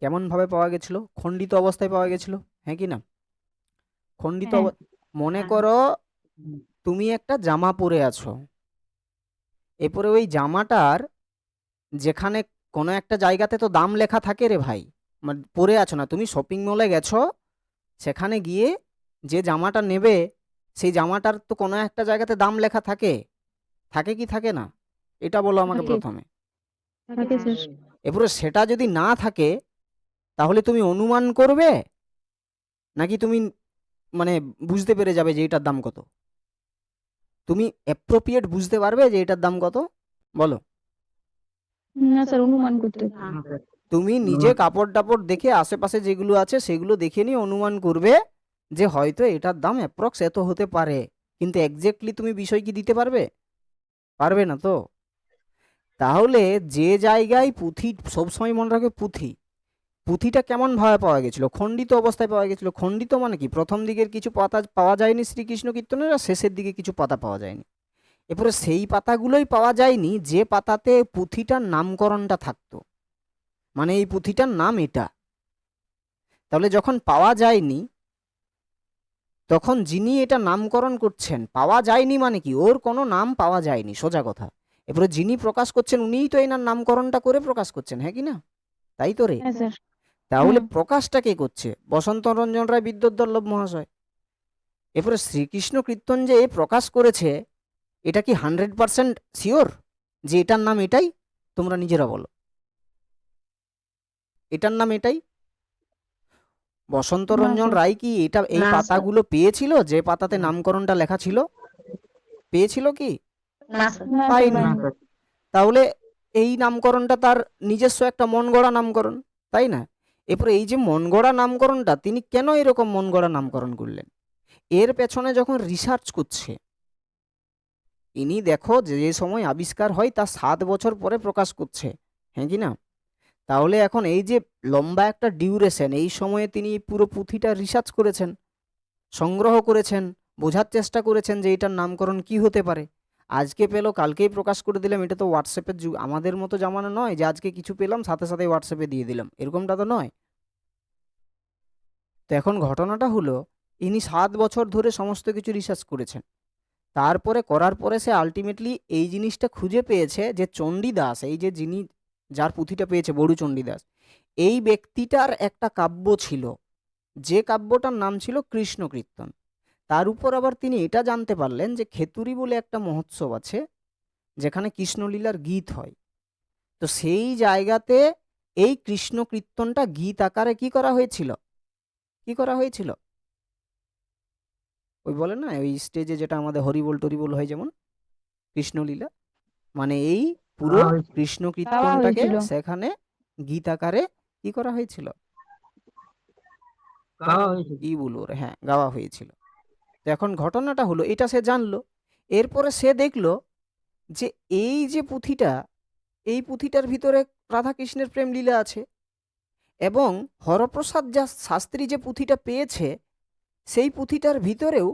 কেমন ভাবে পাওয়া গেছিল? খণ্ডিত অবস্থায় পাওয়া গেছিল, হ্যাঁ কি না? খণ্ডিত হ্যাঁ মনে করো তুমি একটা জামা পরে আছো, এরপরে ওই জামাটার যেখানে কোনো একটা জায়গাতে তো দাম লেখা থাকে রে ভাই। মানে পরে আছো না, তুমি শপিং মলে গেছো, সেখানে গিয়ে যে জামাটা নেবে সেই জামাটার তো কোনো একটা জায়গাতে দাম লেখা থাকে, থাকে কি থাকে না? এটা বলো আমাকে থাকে প্রথমে। থাকে স্যার। এরপরে সেটা যদি না থাকে তাহলে তুমি অনুমান করবে, নাকি তুমি মানে বুঝতে পেরে যাবে যে এটার দাম কত? তুমি অ্যাপ্রোপ্রিয়েট বুঝতে পারবে যে এটার দাম কত? বলো। না স্যার, অনুমান করতে। তুমি নিজে কাপড় টাপড় দেখে আশেপাশে যেগুলো আছে সেগুলো দেখে নিয়ে অনুমান করবে যে হয়তো এটার দাম অ্যাপ্রক্স এত হতে পারে, কিন্তু এক্স্যাক্টলি তুমি বিষয় কি দিতে পারবে? পারবে না তো। তাহলে যে জায়গায় পুঁথি, সবসময় মনে রাখবে পুঁথি, পুঁথিটা কেমন ভাবে পাওয়া গেছিল? খণ্ডিত অবস্থায় পাওয়া গেছিল। খণ্ডিত মানে কি? প্রথম দিকের কিছু পাতা পাওয়া যায়নি শ্রীকৃষ্ণ কীর্তনের, আর শেষের দিকে কিছু পাতা পাওয়া যায়নি। এরপরে সেই পাতাগুলোই পাওয়া যায়নি যে পাতাতে পুঁথিটার নামকরণটা থাকতো, মানে এই পুঁথিটার নাম এটা। তাহলে যখন পাওয়া যায়নি, তখন যিনি এটা নামকরণ করছেন, পাওয়া যায়নি মানে কি? ওর কোনো নাম পাওয়া যায়নি, সোজা কথা। এরপরে যিনি প্রকাশ করছেন উনিই তো এনার নামকরণটা করে প্রকাশ করছেন, হ্যাঁ কি না? তাই তো রে। হ্যাঁ স্যার। তাহলে হুম। প্রকাশটা কে করছে? বসন্ত রঞ্জন রায় বিদ্যোৎবল্লভ মহাশয়। এরপরে শ্রীকৃষ্ণ কীর্তন যে এ প্রকাশ করেছে, এটা কি 100% শিওর যে এটার নাম এটাই? তোমরা নিজেরা বলো, এটার নাম এটাই? বসন্ত না রঞ্জন স্যার। রায় কি এটা এই না স্যার। পাতাগুলো পেয়েছিল যে পাতাতে নামকরণটা লেখা ছিল? পেয়েছিল কি? না স্যার। না স্যার, পায়নি। পাইনি। তাহলে এই নামকরণটা তার নিজস্ব একটা মন গড়া নামকরণ, তাই না? এরপরে এই যে মন গড়া নামকরণটা, তিনি কেন এরকম মন গড়া নামকরণ করলেন? এর পেছনে যখন রিসার্চ করছে, ইনি দেখো যে যে সময় আবিষ্কার হয় তার 7 বছর পরে প্রকাশ করছে, হ্যাঁ কি না? তাহলে এখন এই যে লম্বা একটা ডিউরেশন, এই সময়ে তিনি পুরো পুঁথিটা রিসার্চ করেছেন, সংগ্রহ করেছেন, বোঝার চেষ্টা করেছেন যে এটার নামকরণ কি হতে পারে। আজকে পেলো কালকেই প্রকাশ করে দিলাম, এটা তো হোয়াটসঅ্যাপের যুগ, আমাদের মতো জামানা নয় যে আজকে কিছু পেলাম সাথে সাথে হোয়াটসঅ্যাপে দিয়ে দিলাম, এরকমটা তো নয়। তো এখন ঘটনাটা হলো, ইনি 7 বছর ধরে সমস্ত কিছু রিসার্চ করেছেন, তারপরে করার পরে সে আলটিমেটলি এই জিনিসটা খুঁজে পেয়েছে যে চণ্ডীদাস, এই যে যিনি যার পুঁথিটা পেয়েছে বড়ু চণ্ডীদাস, এই ব্যক্তিটার একটা কাব্য ছিল, যে কাব্যটার নাম ছিল কৃষ্ণ কীর্তন। তার উপর আবার তিনি এটা জানতে পারলেন যে খেতুরি বলে একটা মহোৎসব আছে যেখানে কৃষ্ণলীলার গীত হয়। তো সেই জায়গাতে এই কৃষ্ণ কীর্তনটা গীত আকারে কি করা হয়েছিল? কি করা হয়েছিল? ওই বলে না ওই স্টেজে যেটা আমাদের হরিবোল টরিবোল হয়, যেমন কৃষ্ণলীলা, মানে এই পুরো কৃষ্ণ গাওয়া কীর্তনটাকে হয়েছিল। সেখানে গীত আকারে কি করা হয়েছিল? কি বলবো রে, হ্যাঁ, গাওয়া হয়েছিল। তো এখন ঘটনাটা হলো এটা সে জানলো, এরপরে সে দেখলো যে এই যে পুঁথিটা, এই পুঁথিটার ভিতরে রাধাকৃষ্ণের প্রেম লীলা আছে, এবং হরপ্রসাদ যা শাস্ত্রী যে পুঁথিটা পেয়েছে সেই পুঁথিটার ভিতরেও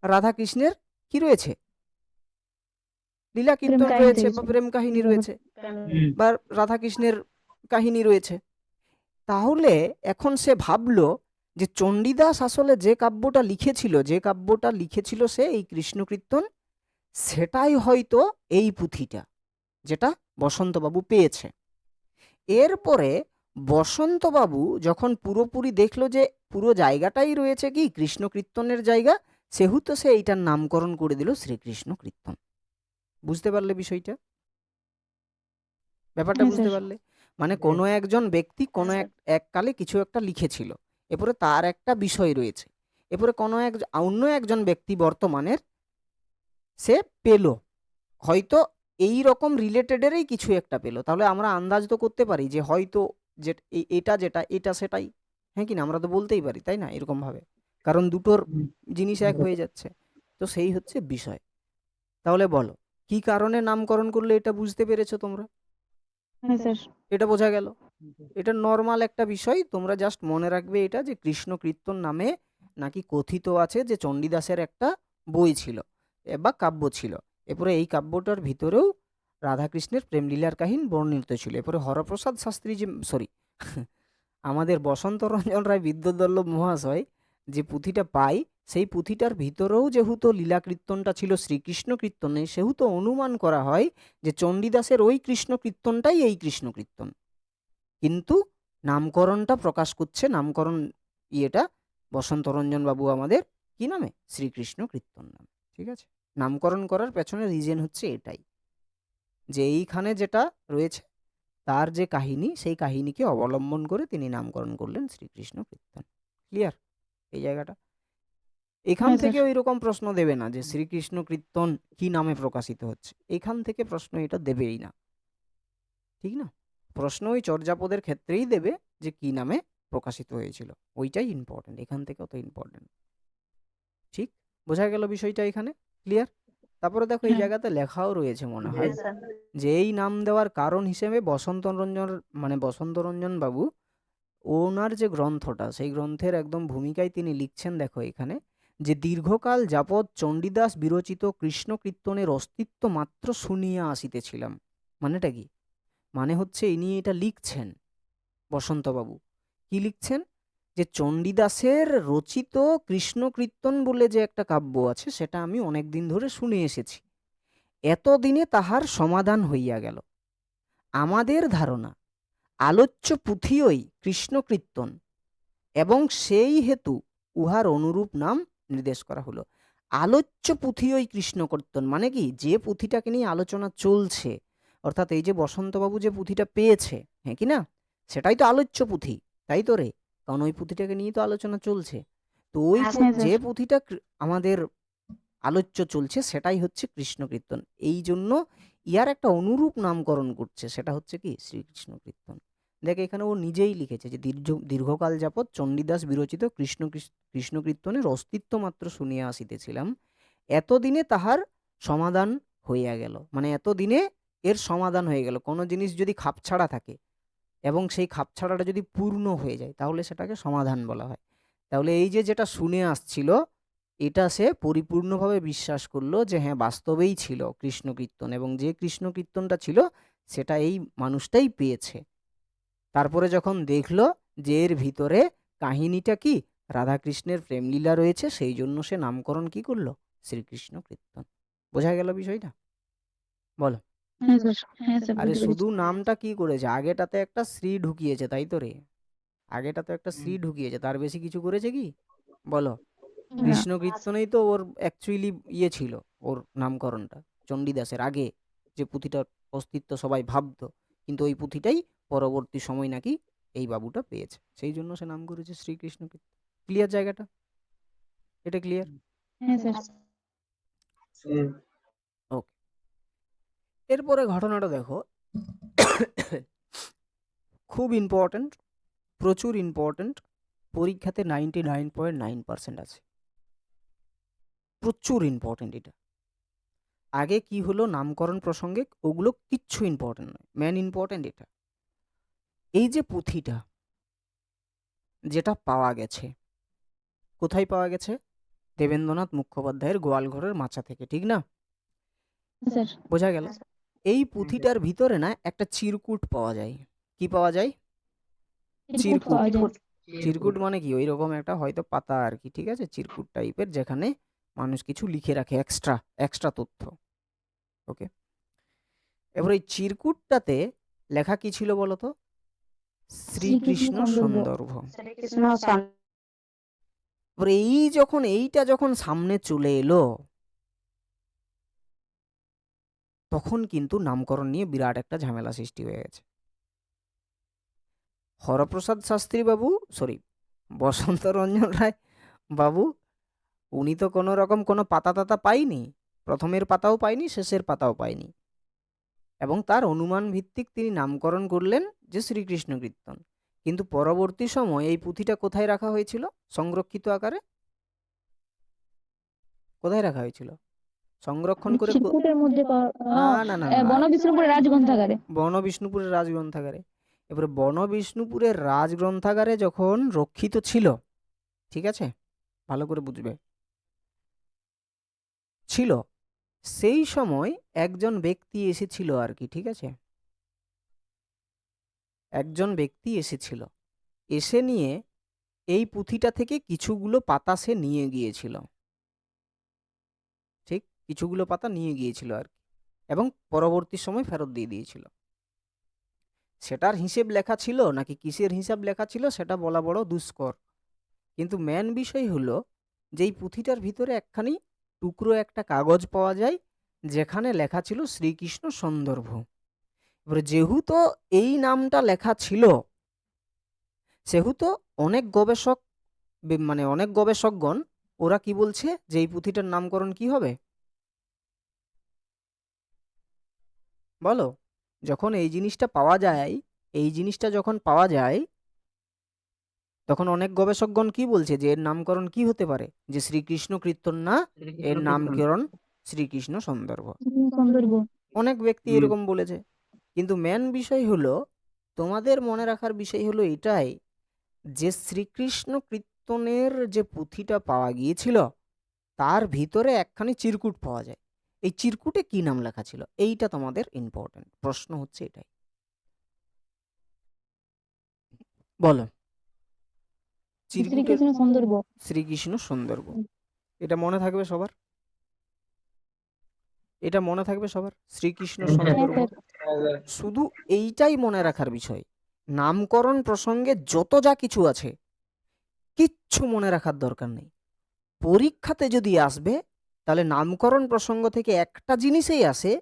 রাধাকৃষ্ণের কি রয়েছে? লীলা প্রেম কীর্তন কাহিনী রয়েছে বা রয়েছে। প্রেম কাহিনী রয়েছে, বা রাধাকৃষ্ণের কাহিনী রয়েছে। তাহলে এখন সে ভাবলো যে চণ্ডীদাস আসলে যে কাব্যটা লিখেছিল, যে কাব্যটা লিখেছিল সে এই কৃষ্ণ কীর্তন, সেটাই হয়তো এই পুঁথিটা যেটা বসন্তবাবু পেয়েছে। এরপরে বসন্তবাবু যখন পুরোপুরি দেখলো যে পুরো জায়গাটাই রয়েছে কি কৃষ্ণ কীর্তনের জায়গা, সেহেতু সে এইটার নামকরণ করে দিল শ্রীকৃষ্ণ কীর্তন। বুঝতে পারলে বিষয়টা? ব্যাপারটা হ্যাঁ বুঝতে স্যার। পারলে? মানে কোনো একজন ব্যক্তি কোনো এককালে কিছু একটা লিখেছিল, এরপরে তার একটা বিষয় রয়েছে, এরপরে কোনো এক অন্য একজন ব্যক্তি বর্তমানের সে পেলো, হয়তো এই রকম রিলেটেডেরই কিছু একটা পেলো, তাহলে আমরা আন্দাজ তো করতে পারি যে হয়তো যে এটা যেটা এটা সেটাই, হ্যাঁ কি না? আমরা তো বলতেই পারি, তাই না? এরকম ভাবে, কারণ দুটোর জিনিস এক হয়ে যাচ্ছে। তো সেই হচ্ছে বিষয়। তাহলে বলো, কি কারণে নামকরণ করলে এটা বুঝতে পেরেছো তোমরা? হ্যাঁ স্যার। এটা বোঝা গেল। এটা নর্মাল একটা বিষয়, তোমরা জাস্ট মনে রাখবে এটা যে কৃষ্ণ কীর্তন নামে নাকি কথিত আছে যে চণ্ডীদাসের একটা বই ছিল বা কাব্য ছিল। এরপরে এই কাব্যটার ভিতরেও রাধাকৃষ্ণের প্রেমলীলার কাহিনী বর্ণিত ছিল। এরপরে হরপ্রসাদ শাস্ত্রী যে সরি আমাদের বসন্ত রঞ্জন রায় বিদ্যুৎবল্লভ মহাশয় যে পুঁথিটা পাই, সেই পুঁথিটার ভিতরেও যেহেতু লীলা কীর্তনটা ছিল শ্রীকৃষ্ণ কীর্তনে, সেহেতু অনুমান করা হয় যে চণ্ডীদাসের ওই কৃষ্ণ কীর্তনটাই এই কৃষ্ণ কীর্তন। কিন্তু নামকরণটা প্রকাশ করছে, নামকরণ ইয়েটা বসন্ত রঞ্জন বাবু আমাদের কি নামে, শ্রীকৃষ্ণ কীর্তন নামে। ঠিক আছে, নামকরণ করার পেছনে রিজন হচ্ছে এটাই, যে এইখানে যেটা রয়েছে তার যে কাহিনী, সেই কাহিনীকে অবলম্বন করে তিনি নামকরণ করলেন শ্রীকৃষ্ণ কীর্তন। ক্লিয়ার এই জায়গাটা? এখান হ্যাঁ স্যার। থেকে ওই রকম প্রশ্ন দেবে না যে শ্রীকৃষ্ণ কীর্তন কি নামে প্রকাশিত হচ্ছে, এখান থেকে প্রশ্ন এটা দেবেই না। ঠিক না? প্রশ্ন ওই চর্যাপদের ক্ষেত্রেই দেবে যে কি নামে প্রকাশিত হয়েছিল, ওইটাই ইম্পর্টেন্ট, এখান থেকে অত ইম্পর্টেন্ট। ঠিক বোঝা গেল বিষয়টা এখানে? ক্লিয়ার? তারপরে দেখো এই হ্যাঁ জায়গাতে লেখাও রয়েছে মনে হয় যে এই নাম দেওয়ার কারণ হিসেবে বসন্ত রঞ্জন বাবু ওনার যে গ্রন্থটা, সেই গ্রন্থের একদম ভূমিকায় তিনি লিখছেন, দেখো এখানে, যে দীর্ঘকাল যাবৎ চণ্ডীদাস বিরচিত কৃষ্ণ কীর্তনের অস্তিত্ব মাত্র শুনিয়া আসিতেছিলাম। মানেটা কি? মানে হচ্ছে ইনি এটা লিখছেন বসন্তবাবু, কি লিখছেন, যে চণ্ডীদাসের রচিত কৃষ্ণ কীর্তন বলে যে একটা কাব্য আছে, সেটা আমি অনেক দিন ধরে শুনে এসেছি, এতদিনে তাহার সমাধান হইয়া গেল। আমাদের ধারণা আলোচ্য পুঁথিই কৃষ্ণ কীর্তন, এবং সেই হেতু উহার অনুরূপ নাম নির্দেশ করা হলো। আলোচ্য পুঁথিই কৃষ্ণ কীর্তন মানে কি, যে পুঁথিটাকে নিয়ে আলোচনা চলছে, অর্থাৎ এই যে বসন্তবাবু যে পুঁথিটা পেয়েছে, হ্যাঁ কি না, সেটাই তো আলোচ্য পুঁথি, তাই তো রে? কারণ ওই পুঁথিটাকে নিয়ে তো আলোচনা চলছে। তো ওই হ্যাঁ স্যার। যে পুঁথিটা আমাদের আলোচ্য চলছে, সেটাই হচ্ছে কৃষ্ণ কীর্তন। এই জন্য ইয়ার একটা অনুরূপ নামকরণ করছে, সেটা হচ্ছে কি শ্রীকৃষ্ণ কীর্তন। দেখ এখানে ও নিজেই লিখেছে যে দীর্ঘকাল যাবৎ চণ্ডীদাস বিরচিত কৃষ্ণ কীর্তনের অস্তিত্ব মাত্র শুনিয়া আসিতেছিলাম, এতদিনে তাহার সমাধান হইয়া গেল। মানে এতদিনে এর সমাধান হয়ে গেল। কোনো জিনিস যদি খাপছাড়া থাকে এবং সেই খাপছাড়াটা যদি পূর্ণ হয়ে যায়, তাহলে সেটাকে সমাধান বলা হয়। তাহলে এই যে যেটা শুনে আসছিল, এটা সে পরিপূর্ণভাবে বিশ্বাস করলো যে হ্যাঁ বাস্তবেই ছিল কৃষ্ণ কীর্তন, এবং যে কৃষ্ণ কীর্তনটা ছিল সেটা এই মানুষটাই পেয়েছে। তারপরে যখন দেখলো যে এর ভিতরে কাহিনীটা কি, রাধাকৃষ্ণের প্রেমলীলা রয়েছে, সেই জন্য সে নামকরণ কি করলো, শ্রীকৃষ্ণ কীর্তন। বোঝা গেল বিষয়টা? বলো। হ্যাঁ স্যার। হ্যাঁ স্যার, আরে বুঝতে শুধু পেরেছি। নামটা কি করেছে, আগেটাতে একটা শ্রী ঢুকিয়েছে, তাই তো রে? আগেটাতে একটা শ্রী ঢুকিয়েছে, তার বেশি কিছু করেছে কি? বলো। না কৃষ্ণ কীর্তনেই তো ওর অ্যাকচুয়ালি ইয়ে ছিল, ওর নামকরণটা চণ্ডীদাসের আগে যে পুঁথিটার অস্তিত্ব সবাই ভাবতো, কিন্তু ওই পুঁথিটাই পরবর্তী সময় নাকি এই বাবুটা পেয়েছে, সেই জন্য সে নাম করেছে শ্রীকৃষ্ণ কীর্তন। ক্লিয়ার জায়গাটা? এটা ক্লিয়ার? হ্যাঁ স্যার। ওকে, এরপরে ঘটনাটা দেখো, খুব ইম্পর্ট্যান্ট, প্রচুর ইম্পর্ট্যান্ট, পরীক্ষাতে 99.9% আছে, প্রচুর ইম্পর্ট্যান্ট এটা। আগে কি হলো নামকরণ প্রসঙ্গে, ওগুলো কিচ্ছু ইম্পর্টেন্ট নয়, মেন ইম্পর্টেন্ট এটা। এই যে পুঁথিটা যেটা পাওয়া গেছে, কোথায় পাওয়া গেছে? দেবেন্দ্রনাথ মুখোপাধ্যায়ের গোয়ালঘরের মাচা থেকে, ঠিক না? স্যার। বোঝা গেল? এই পুঁথিটার ভিতরে না একটা চিরকুট পাওয়া যায়। কি পাওয়া যায়? চিরকুট পাওয়া যায়। চিরকুট মানে কি, ওই রকম একটা হয়তো পাতা আর কি, ঠিক আছে, চিরকুট টাইপের, যেখানে মানুষ কিছু লিখে রাখে, এক্সট্রা এক্সট্রা তথ্য। ওকে, এবার এই চিরকুটটাতে লেখা কি ছিল বলতো? শ্রীকৃষ্ণ সন্দর্ভ। এবার এইটা যখন সামনে চলে এলো, তখন কিন্তু নামকরণ নিয়ে বিরাট একটা ঝামেলা সৃষ্টি হয়ে গেছে। হরপ্রসাদ শাস্ত্রী বাবু, সরি, বসন্ত রঞ্জন রায় বাবু, উনি তো কোনো রকম কোনো পাতা টাতা পাইনি, প্রথমের পাতাও পাইনি, শেষের পাতাও পাইনি, এবং তার অনুমান ভিত্তিক তিনি নামকরণ করলেন যে শ্রীকৃষ্ণ কীর্তন। কিন্তু পরবর্তী সময় এই পুঁথিটা কোথায় রাখা হয়েছিল সংরক্ষিত আকারে? কোথায় রাখা হয়েছিল সংরক্ষণ করে? চিরকুটের মধ্যে না না না না, বনবিষ্ণুপুরের রাজগ্রন্থাগারে। বনবিষ্ণুপুরের রাজগ্রন্থাগারে। এবারে বনবিষ্ণুপুরের রাজগ্রন্থাগারে যখন রক্ষিত ছিল, ঠিক আছে, ভালো করে বুঝবে। ছিল, সেই সময় একজন ব্যক্তি এসেছিল আর কি, ঠিক আছে, একজন ব্যক্তি এসেছিল, এসে নিয়ে এই পুঁথিটা থেকে কিছুগুলো পাতা সে নিয়ে গিয়েছিল, ঠিক কিছুগুলো পাতা নিয়ে গিয়েছিল আর কি, এবং পরবর্তী সময় ফেরত দিয়ে দিয়েছিল। সেটার হিসেব লেখা ছিল নাকি কিসের হিসাব লেখা ছিল সেটা বলা বড় দুষ্কর, কিন্তু মেন বিষয় হলো যে এই পুঁথিটার ভিতরে একখানি টুকরো একটা কাগজ পাওয়া যায় যেখানে লেখা ছিল শ্রীকৃষ্ণ সন্দর্ভ। এবারে যেহেতু এই নামটা লেখা ছিল, সেহেতু অনেক গবেষক মানে অনেক গবেষকগণ ওরা কি বলছে যে এই পুঁথিটার নামকরণ কি হবে বলো। যখন এই জিনিসটা পাওয়া যায়, এই জিনিসটা যখন পাওয়া যায়, তখন অনেক গবেষকগণ কি বলছে যে এর নামকরণ কি হতে পারে, যে শ্রীকৃষ্ণ কীর্তন না, এর নামকরণ শ্রীকৃষ্ণ সন্দর্ভ। সন্দর্ভ। অনেক ব্যক্তি এরকম বলেছে, কিন্তু মেন বিষয় হলো, তোমাদের মনে রাখার বিষয় হলো এটাই যে শ্রীকৃষ্ণ কীর্তনের যে পুঁথিটা পাওয়া গিয়েছিল তার ভিতরে একখানি চিরকুট পাওয়া যায়। এই চিরকুটে কি নাম লেখা ছিল এইটা তোমাদের ইম্পর্টেন্ট প্রশ্ন হচ্ছে এটাই। বলো, চিরকুটের শ্রীকৃষ্ণ সন্দর্ভ। শ্রীকৃষ্ণ সন্দর্ভ, এটা মনে থাকবে সবার, এটা মনে থাকবে সবার, শ্রীকৃষ্ণ হ্যাঁ সন্দর্ভ। স্যার। শুধু এইটাই মনে রাখার বিষয়, নামকরণ প্রসঙ্গে যত যা কিছু আছে কিচ্ছু মনে রাখার দরকার নেই। পরীক্ষাতে যদি আসবে তাহলে নামকরণ প্রসঙ্গ থেকে একটা জিনিসেই আসে,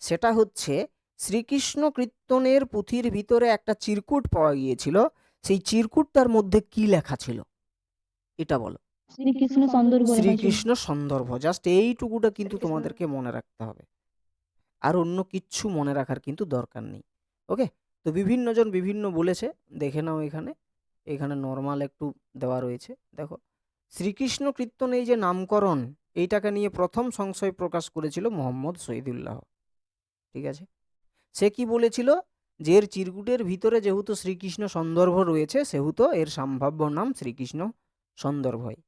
সেটা হচ্ছে শ্রীকৃষ্ণ কীর্তনের পুঁথির ভিতরে একটা চিরকুট পাওয়া গিয়েছিল, সেই চিরকুটটার মধ্যে কি লেখা ছিল এটা বলো। শ্রীকৃষ্ণ সন্দর্ভ লেখা ছিল। শ্রীকৃষ্ণ সন্দর্ভ, জাস্ট এইটুকুটা কিন্তু তোমাদেরকে মনে রাখতে হবে, আর অন্য কিচ্ছু মনে রাখার কিন্তু দরকার নেই। ওকে, তো বিভিন্ন জন বিভিন্ন বলেছে, দেখে নাও এখানে, এখানে নর্মাল একটু দেওয়া রয়েছে, দেখো শ্রীকৃষ্ণ কীর্তন এই যে নামকরণ, এইটাকে নিয়ে প্রথম সংশয় প্রকাশ করেছিল মোহাম্মদ শহীদুল্লাহ, ঠিক আছে। সে কি বলেছিল যে এর চিরকুটের ভিতরে যেহেতু শ্রীকৃষ্ণ সন্দর্ভ রয়েছে সেহেতু এর সম্ভাব্য নাম শ্রীকৃষ্ণ সন্দর্ভই।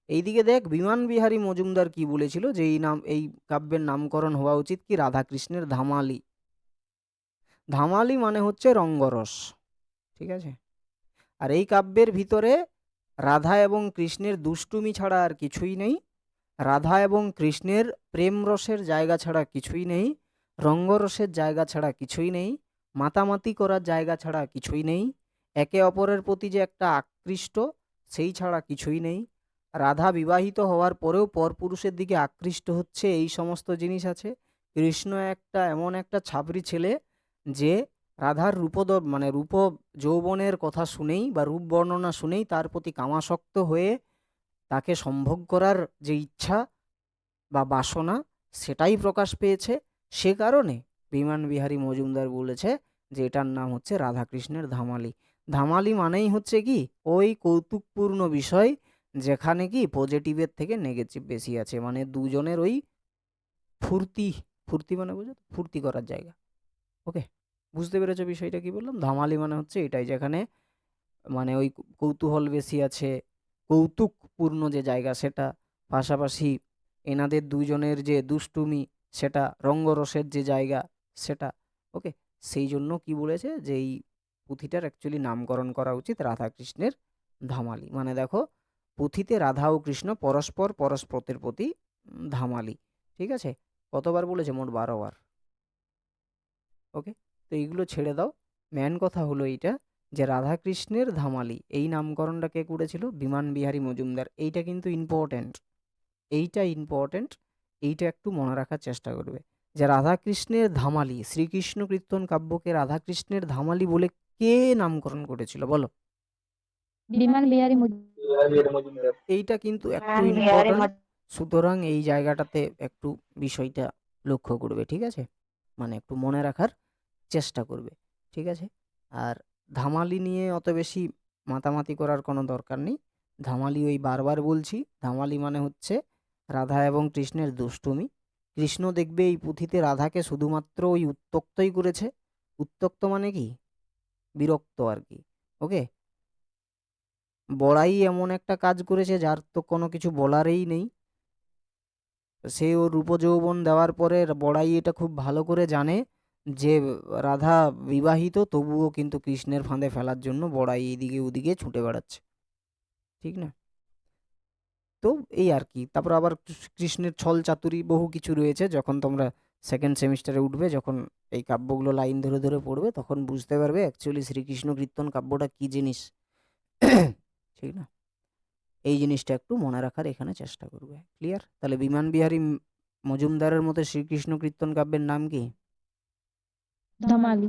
এইদিকে দেখ বিমান বিহারী মজুমদার কি বলেছিল যে এই নাম, এই কাব্যের নামকরণ হওয়া উচিত কি রাধাকৃষ্ণের ধামালি। ধামালি মানে হচ্ছে রঙ্গরস, ঠিক আছে। আর এই কাব্যের ভিতরে রাধা এবং কৃষ্ণের দুষ্টুমি ছাড়া আর কিছুই নেই, রাধা এবং কৃষ্ণের প্রেম রসের জায়গা ছাড়া কিছুই নেই, রঙ্গরসের জায়গা ছাড়া কিছুই নেই, মাতামাতি করার জায়গা ছাড়া কিছুই নেই, একে অপরের প্রতি যে একটা আকৃষ্ট সেই ছাড়া কিছুই নেই, রাধা বিবাহিত হওয়ার পরেও পরপুরুষের দিকে আকৃষ্ট হচ্ছে, এই সমস্ত জিনিস আছে। কৃষ্ণ একটা এমন একটা ছাবরি ছেলে যে রাধার মানে রূপ যৌবনের কথা শুনেই বা রূপ বর্ণনা শুনেই তার প্রতি কামাসক্ত হয়ে তাকে সম্ভোগ করার যে ইচ্ছা বা বাসনা সেটাই প্রকাশ পেয়েছে। সে কারণে বিমান বিহারী মজুমদার বলেছে যে এটার নাম হচ্ছে রাধাকৃষ্ণের ধামালি। ধামালি মানেই হচ্ছে কি ওই কৌতুকপূর্ণ বিষয় যেখানে কি পজিটিভের থেকে নেগেটিভ বেশি আছে, মানে দুজনের ওই ফুর্তি, ফুর্তি মানে বুঝো তো? ফুর্তি করার জায়গা। ওকে, বুঝতে পেরেছো বিষয়টা কি বললাম? ধামালি মানে হচ্ছে এটাই, যেখানে মানে ওই কৌতূহল বেশি আছে, কৌতুকপূর্ণ যে জায়গা সেটা, পাশাপাশি এনাদের দুজনের যে দুষ্টুমি সেটা, রঙ্গরসের যে জায়গা সেটা। ওকে, সেই জন্য কি বলেছে যে এই পুঁথিটার অ্যাকচুয়ালি নামকরণ করা উচিত রাধাকৃষ্ণের ধামালি। মানে দেখো, পুঁথিতে রাধা ও কৃষ্ণ পরস্পর পরস্পরের প্রতি ধামালি, ঠিক আছে। কতবার বলেছে? মোট 12বার। ওকে, তো এইগুলো ছেড়ে দাও, মেন কথা হলো এইটা যে রাধাকৃষ্ণের ধামালি এই নামকরণটা কে করেছিল? বিমান বিহারী মজুমদার। এইটা কিন্তু ইম্পর্ট্যান্ট, এইটা ইম্পর্ট্যান্ট, এইটা একটু মনে রাখার চেষ্টা করবে যে রাধাকৃষ্ণের ধামালি, শ্রীকৃষ্ণ কীর্তন কাব্যকে রাধাকৃষ্ণের ধামালি বলে কে নামকরণ করেছিল বলো? বিমান বিহারী এইটা কিন্তু একটু ইম্পর্ট্যান্ট, সুতরাং এই জায়গাটাতে একটু বিষয়টা লক্ষ্য করবে, ঠিক আছে, মানে একটু মনে রাখার চেষ্টা করবে, ঠিক আছে। আর ধামালি নিয়ে অত বেশি মাতামাতি করার কোনো দরকার নেই। ধামালি ওই বারবার বলছি, ধামালি মানে হচ্ছে রাধা এবং কৃষ্ণের দুষ্টুমি। কৃষ্ণ দেখবে এই পুঁথিতে রাধাকে শুধুমাত্র ওই উত্ত্যক্তই করেছে। উত্ত্যক্ত মানে কি? বিরক্ত আর কি। ওকে, বড়াই এমন একটা কাজ করেছে যার তো কোনো কিছু বলারই নেই। সে ওর রূপযৌবন দেওয়ার পরে বড়াই এটা খুব ভালো করে জানে যে রাধা বিবাহিত, তবুও কিন্তু কৃষ্ণের ফাঁদে ফেলার জন্য বড়াই এদিকে ওদিকে ছুটে বেড়াচ্ছে, ঠিক না? তো এই আর কি। তারপর আবার কৃষ্ণের ছল চাতুরি বহু কিছু রয়েছে, যখন তোমরা সেকেন্ড সেমিস্টারে উঠবে, যখন এই কাব্যগুলো লাইন ধরে ধরে পড়বে, তখন বুঝতে পারবে অ্যাকচুয়ালি শ্রীকৃষ্ণ কীর্তন কাব্যটা কি জিনিস। ঠিক না? এই জিনিসটা একটু মনে রাখার এখানে চেষ্টা করবে। ক্লিয়ার? তাহলে বিমান বিহারী মজুমদারের মতে শ্রীকৃষ্ণ কীর্তন কাব্যের নাম কি? ধামালি।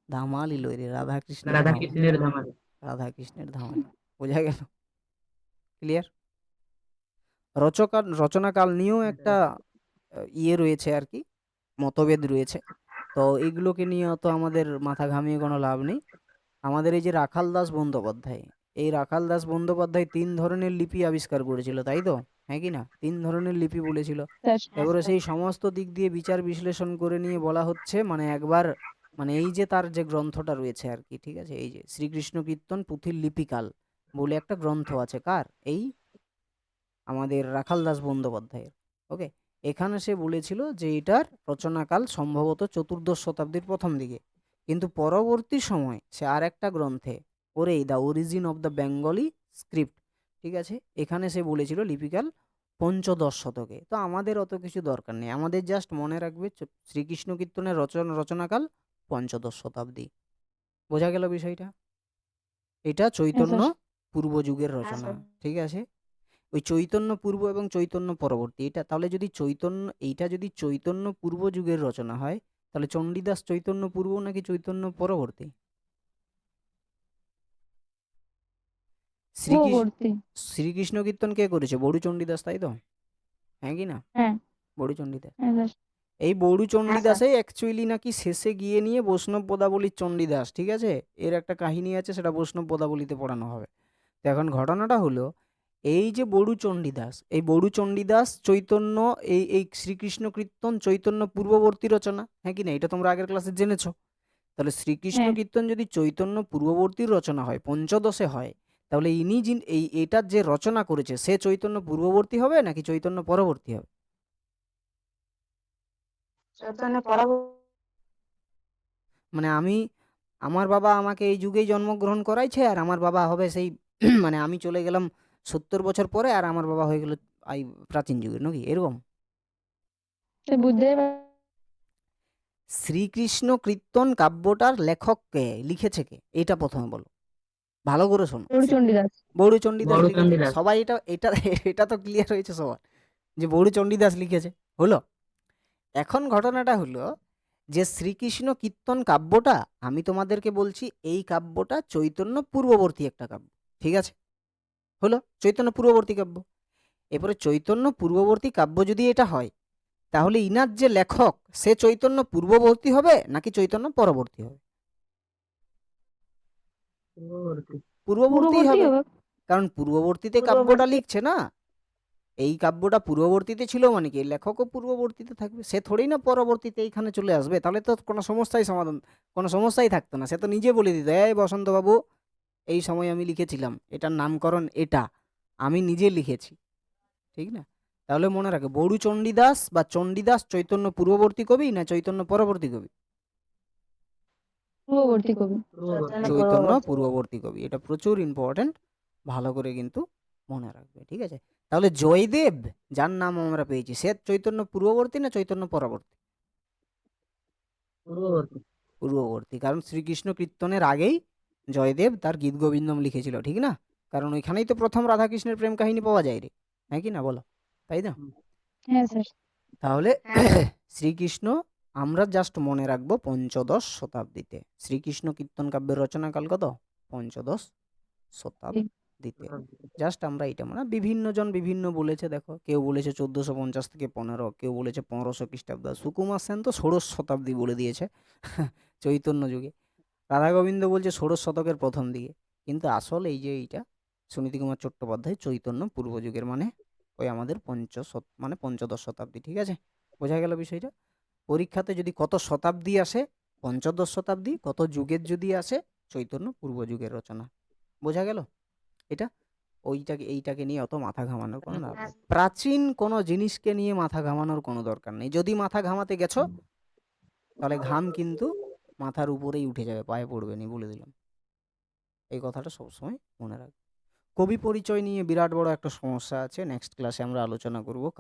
ধামালি লইরে, রাধা কৃষ্ণের রাধা ধামালি। কৃষ্ণের ধামালি। রাধা কৃষ্ণের ধামালি। বোঝা গেল? ক্লিয়ার? রচনাকাল নিয়েও একটা ইয়ে রয়েছে আর কি, মতভেদ রয়েছে। তো এইগুলোকে নিয়ে অত আমাদের মাথা ঘামিয়ে কোনো লাভ নেই। আমাদের এই যে রাখাল দাস বন্দ্যোপাধ্যায়, এই রাখাল দাস বন্দ্যোপাধ্যায় 3 ধরনের লিপি আবিষ্কার করেছিল, তাই তো? হ্যাঁ কি না? 3 ধরনের লিপি বলেছিল। স্যার এবারে সেই সমস্ত দিক দিয়ে বিচার বিশ্লেষণ করে নিয়ে বলা হচ্ছে, মানে একবার, মানে এই যে তার যে গ্রন্থটা রয়েছে আর কি, ঠিক আছে, এই যে শ্রীকৃষ্ণ কীর্তন পুঁথির লিপিকাল বলে একটা গ্রন্থ আছে, কার? এই আমাদের রাখাল দাস বন্দ্যোপাধ্যায়ের। ওকে, এখানে সে বলেছিল যে এটার রচনাকাল সম্ভবত 4র্দশ শতাব্দীর প্রথম দিকে, কিন্তু পরবর্তী সময় সে আর একটা গ্রন্থে, ওরে the origin of the Bengali script, ঠিক আছে, এখানে সে বলেছিল লিপিকাল 5ম শতকে। তো আমাদের অত কিছু দরকার নেই, আমাদের জাস্ট মনে রাখবে শ্রীকৃষ্ণ কীর্তনের রচনাকাল 5ম শতাব্দী। বোঝা গেল বিষয়টা? এটা চৈতন্য পূর্ব যুগের রচনা, ঠিক আছে? ওই চৈতন্য পূর্ব এবং চৈতন্য পরবর্তী, এটা তাহলে যদি এইটা যদি চৈতন্য পূর্ব যুগের রচনা হয়, তাহলে চণ্ডীদাস চৈতন্য পূর্ব নাকি চৈতন্য পরবর্তী? পূর্ববর্তী। শ্রীকৃষ্ণ কীর্তন কে করেছে? বড়ু চণ্ডীদাস, তাই তো? হ্যাঁ কি না? হ্যাঁ বড়ু চণ্ডীদাস। হ্যাঁ স্যার। এই বড়ু চণ্ডীদাসে অ্যাকচুয়ালি নাকি শেষে গিয়ে নিয়ে বৈষ্ণব পদাবলীর চণ্ডীদাস, ঠিক আছে, এর একটা কাহিনী আছে, সেটা বৈষ্ণব পদাবলীতে পড়ানো হবে। তো এখন ঘটনাটা হলো, এই যে বড়ু চণ্ডীদাস, এই বড়ু চণ্ডীদাস চৈতন্য, এই এই শ্রীকৃষ্ণ কীর্তন চৈতন্য পূর্ববর্তী রচনা, হ্যাঁ কি না? এটা তোমরা আগের ক্লাসে জেনেছো। তাহলে শ্রীকৃষ্ণ হ্যাঁ। কীর্তন যদি চৈতন্য পূর্ববর্তী রচনা হয়, পঞ্চদশে হয়, তাহলে ইনি যিনি এটার যে রচনা করেছে, সে চৈতন্য পূর্ববর্তী হবে নাকি চৈতন্য পরবর্তী হবে? মানে আমার বাবা আমাকে এই যুগেই জন্মগ্রহণ করাইছে, আর আমার বাবা হবে সেই মানে আমি চলে গেলাম 70 বছর পরে, আর আমার বাবা হয়ে গেল এই প্রাচীন যুগের, নাকি এরকম? স্যার বুঝতে পার- শ্রীকৃষ্ণ কীর্তন কাব্যটার লেখক কে, লিখেছে কে, এটা প্রথমে বলো, ভালো করে শোনো। বড়ু চণ্ডীদাস। বড়ু চণ্ডীদাস বড়ু লিখেছে, চণ্ডীদাস। সবাই এটা এটা এটা তো ক্লিয়ার হয়েছে সবার যে বড়ু চণ্ডীদাস লিখেছে, হলো। এখন ঘটনাটা হলো যে শ্রীকৃষ্ণ কীর্তন কাব্যটা, আমি তোমাদেরকে বলছি এই কাব্যটা চৈতন্য পূর্ববর্তী একটা কাব্য, ঠিক আছে, হলো চৈতন্য পূর্ববর্তী কাব্য। এরপরে চৈতন্য পূর্ববর্তী কাব্য যদি এটা হয়, তাহলে ইনার যে লেখক, সে চৈতন্য পূর্ববর্তী হবে নাকি চৈতন্য পরবর্তী হবে? পূর্ববর্তী। পূর্ববর্তী পূর্ববর্তী হবে, হবে। কারণ পূর্ববর্তীতে কাব্যটা লিখছে না। এই কাব্যটা পূর্ববর্তীতে ছিল মানে কি লেখকও পূর্ববর্তীতে থাকবে, সে থোড়েই না পরবর্তীতে এইখানে চলে আসবে, তাহলে তো কোনো সমস্যাই থাকতো না। সে তো নিজে বলে দিত, এই বসন্তবাবু, এই সময় আমি লিখেছিলাম, এটার নামকরণ এটা আমি নিজে লিখেছি, ঠিক না? তাহলে মনে রাখে, বড়ু চণ্ডীদাস বা চণ্ডীদাস চৈতন্য পূর্ববর্তী কবি না চৈতন্য পরবর্তী কবি? পূর্ববর্তী কবি। চৈতন্য পূর্ববর্তী কবি, এটা প্রচুর ইম্পর্টেন্ট, ভালো করে কিন্তু মনে রাখবে, ঠিক আছে? তাহলে জয়দেব যার নাম আমরা পেয়েছি, সে চৈতন্য পূর্ববর্তী না চৈতন্য পরবর্তী? পূর্ববর্তী। পূর্ববর্তী, কারণ শ্রীকৃষ্ণ কীর্তনের আগেই জয়দেব তার গীত গোবিন্দম লিখেছিল, ঠিক না? কারণ ওইখানেই তো প্রথম রাধাকৃষ্ণের প্রেম কাহিনী পাওয়া যায় রে, হ্যাঁ কি না বলো, তাই না? হ্যাঁ স্যার। তাহলে শ্রীকৃষ্ণ আমরা জাস্ট মনে রাখবো 5ম শতাব্দীতে। শ্রীকৃষ্ণ কীর্তন কাব্যের রচনাকাল কত? 5ম শতাব্দীতে। জাস্ট আমরা এটা মানে, বিভিন্ন জন বিভিন্ন বলেছে, দেখো কেউ বলেছে 1450 থেকে 15, কেউ বলেছে 1500 খ্রিস্টাব্দ, সুকুমার সেন তো 16শ শতাব্দী বলে দিয়েছে চৈতন্য যুগে। রাধা গোবিন্দ বলছে 16শ শতকের প্রথম দিকে, কিন্তু আসলে এই যে এইটা সুনীতি কুমার চট্টোপাধ্যায় চৈতন্য পূর্ব যুগের, মানে ওই আমাদের মানে 5ম শতাব্দী, ঠিক আছে? বোঝা গেল বিষয়টা? পরীক্ষাতে যদি কত শতাব্দী আসে 5ম শতাব্দী, কত যুগের যদি আসে চৈতন্য পূর্ব যুগের রচনা। বোঝা গেল? এটা এইটাকে নিয়ে অত মাথা ঘামানোর কোনো লাভ নেই। প্রাচীন কোনো জিনিসকে নিয়ে মাথা ঘামানোর কোনো দরকার নেই। যদি মাথা ঘামাতে গেছো তাহলে ঘাম কিন্তু মাথার উপরেই উঠে যাবে, পায়ে পড়বে নি, বলে দিলাম। এই কথাটা সবসময় মনে রাখবে। কবি পরিচয় নিয়ে বিরাট বড় একটা সমস্যা আছে, নেক্সট ক্লাসে আমরা আলোচনা করব।